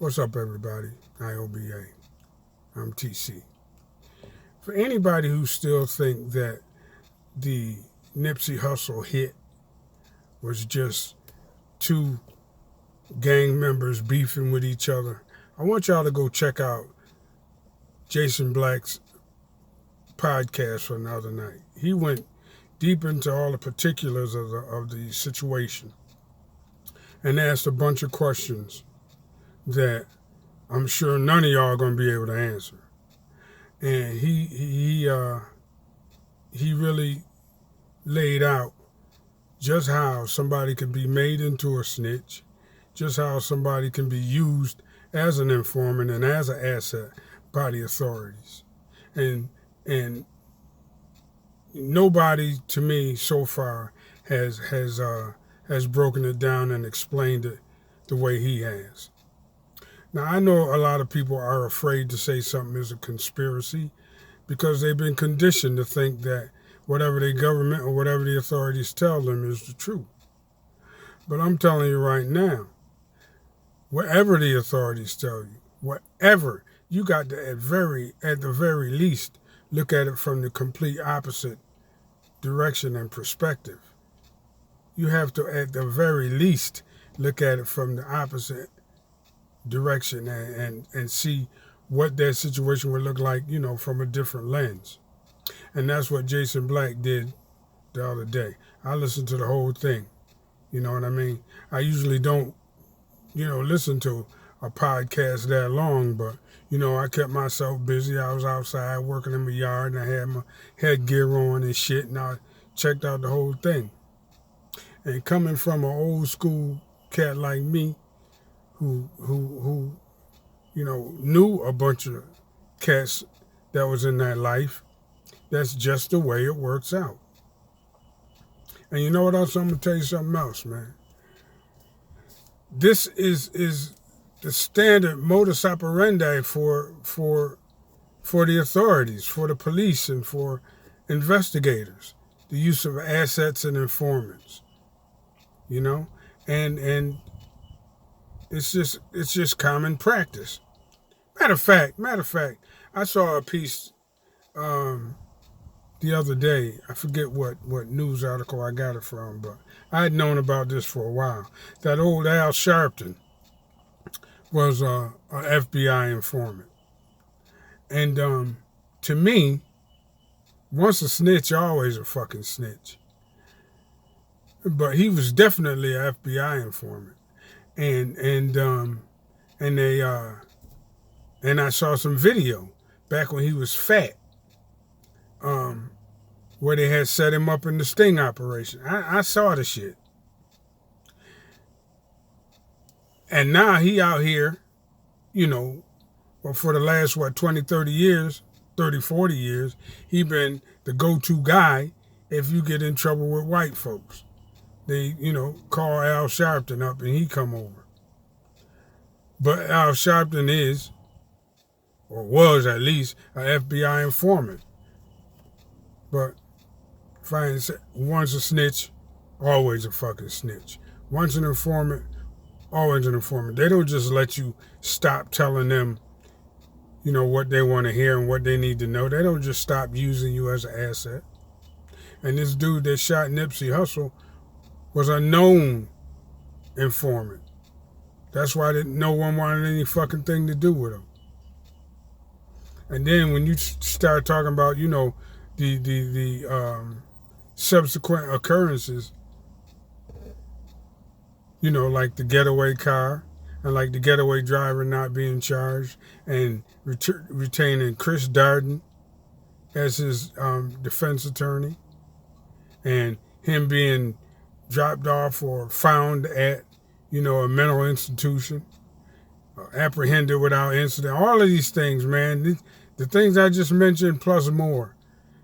What's up, everybody? IOBA. I'm TC. For anybody who still think that the Nipsey Hussle hit was just two gang members beefing with each other, I want y'all to go check out Jason Black's podcast from the other night. He went deep into all the particulars of the situation and asked a bunch of questions that I'm sure none of y'all are going to be able to answer. And he really laid out just how somebody can be made into a snitch, just how somebody can be used as an informant and as an asset by the authorities. And nobody to me so far has broken it down and explained it the way he has. Now, I know a lot of people are afraid to say something is a conspiracy because they've been conditioned to think that whatever the government or whatever the authorities tell them is the truth. But I'm telling you right now, whatever the authorities tell you, whatever, you got to at the very least look at it from the complete opposite direction and perspective. You have to at the very least look at it from the opposite direction and see what that situation would look like, from a different lens. And that's what Jason Black did the other day. I listened to the whole thing. You know what I mean? I usually don't, listen to a podcast that long, but, I kept myself busy. I was outside working in my yard and I had my headgear on and shit, and I checked out the whole thing. And coming from an old school cat like me, who knew a bunch of cats that was in that life, that's just the way it works out. And you know what else? I'm gonna tell you something else, man. This is the standard modus operandi for the authorities, for the police, and for investigators. The use of assets and informants. And it's just common practice. Matter of fact, I saw a piece the other day. I forget what news article I got it from, but I had known about this for a while. That old Al Sharpton was an FBI informant. And to me, once a snitch, always a fucking snitch. But he was definitely an FBI informant. And I saw some video back when he was fat, where they had set him up in the sting operation. I saw the shit. And now he out here, for the last, 20, 30 years, 30, 40 years, he been the go-to guy if you get in trouble with white folks. They, call Al Sharpton up and he come over. But Al Sharpton is, or was at least, an FBI informant. But once a snitch, always a fucking snitch. Once an informant, always an informant. They don't just let you stop telling them, what they want to hear and what they need to know. They don't just stop using you as an asset. And this dude that shot Nipsey Hussle was a known informant. That's why no one wanted any fucking thing to do with him. And then when you start talking about, the subsequent occurrences, like the getaway car and like the getaway driver not being charged and retaining Chris Darden as his defense attorney and him being dropped off or found at, a mental institution, apprehended without incident. All of these things, man, the things I just mentioned plus more,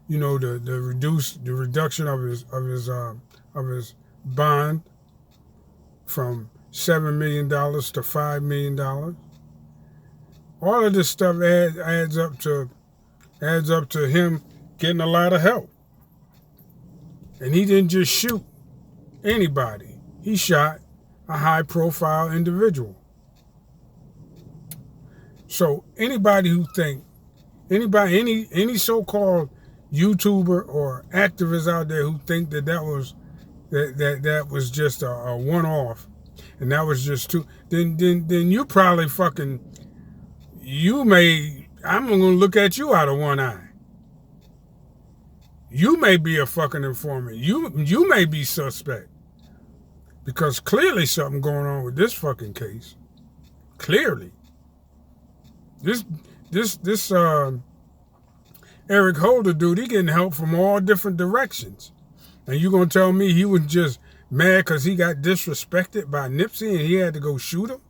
the reduction of his bond from $7 million to $5 million. All of this stuff adds up to him getting a lot of help. And he didn't just shoot anybody. He shot a high-profile individual. So anybody who think, any so-called YouTuber or activist out there who think that was just a one-off, and that was just too, then you probably fucking, I'm gonna look at you out of one eye. You may be a fucking informant. You may be suspect. Because clearly something going on with this fucking case. Clearly. This Eric Holder dude, he getting help from all different directions. And you gonna tell me he was just mad because he got disrespected by Nipsey and he had to go shoot him?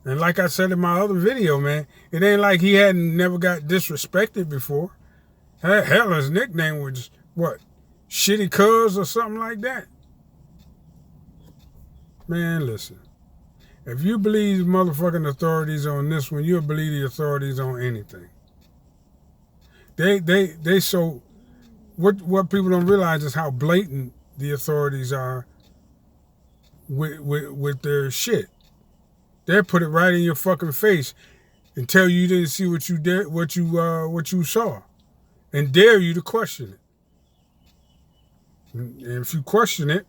And like I said in my other video, man, it ain't like he never got disrespected before. Hell, his nickname was, what, Shitty Cuz or something like that? Man, listen. If you believe motherfucking authorities on this one, you'll believe the authorities on anything. They so, what people don't realize is how blatant the authorities are with their shit. They'll put it right in your fucking face and tell you didn't see what you saw, and dare you to question it. And if you question it,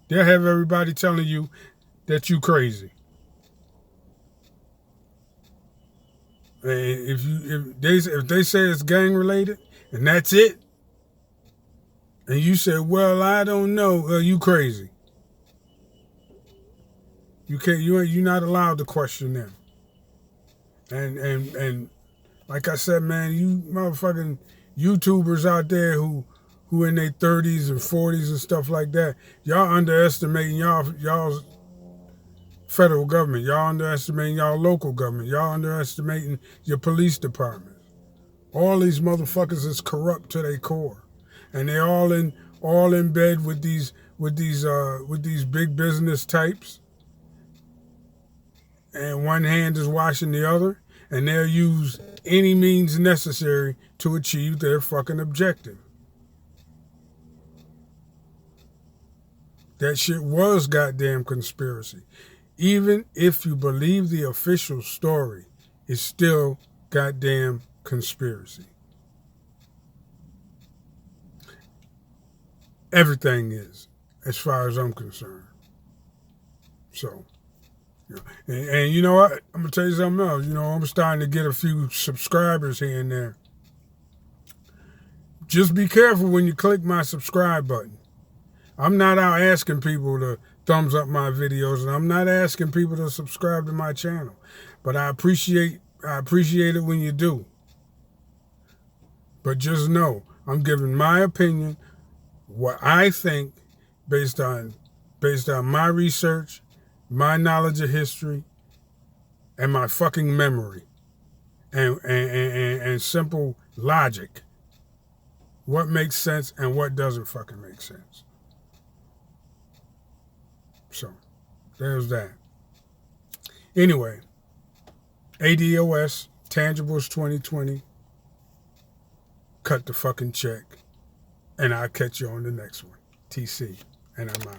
they'll have everybody telling you that you crazy. And if they say it's gang related and that's it, and you say, well, I don't know, you crazy. You can't. You're not allowed to question them. And like I said, man, you motherfucking YouTubers out there who in their 30s and 40s and stuff like that, y'all underestimating y'all's federal government. Y'all underestimating y'all local government. Y'all underestimating your police departments. All these motherfuckers is corrupt to their core, and they all in bed with these big business types. And one hand is washing the other, and they'll use any means necessary to achieve their fucking objective. That shit was goddamn conspiracy. Even if you believe the official story, it's still goddamn conspiracy. Everything is, as far as I'm concerned. So, and you know what? I'm going to tell you something else. You know, I'm starting to get a few subscribers here and there. Just be careful when you click my subscribe button. I'm not out asking people to thumbs up my videos, and I'm not asking people to subscribe to my channel. But I appreciate it when you do. But just know, I'm giving my opinion, what I think, based on my research, my knowledge of history, and my fucking memory, and simple logic. What makes sense and what doesn't fucking make sense. So, there's that. Anyway, ADOS, Tangibles 2020, cut the fucking check, and I'll catch you on the next one. TC, and I'm out.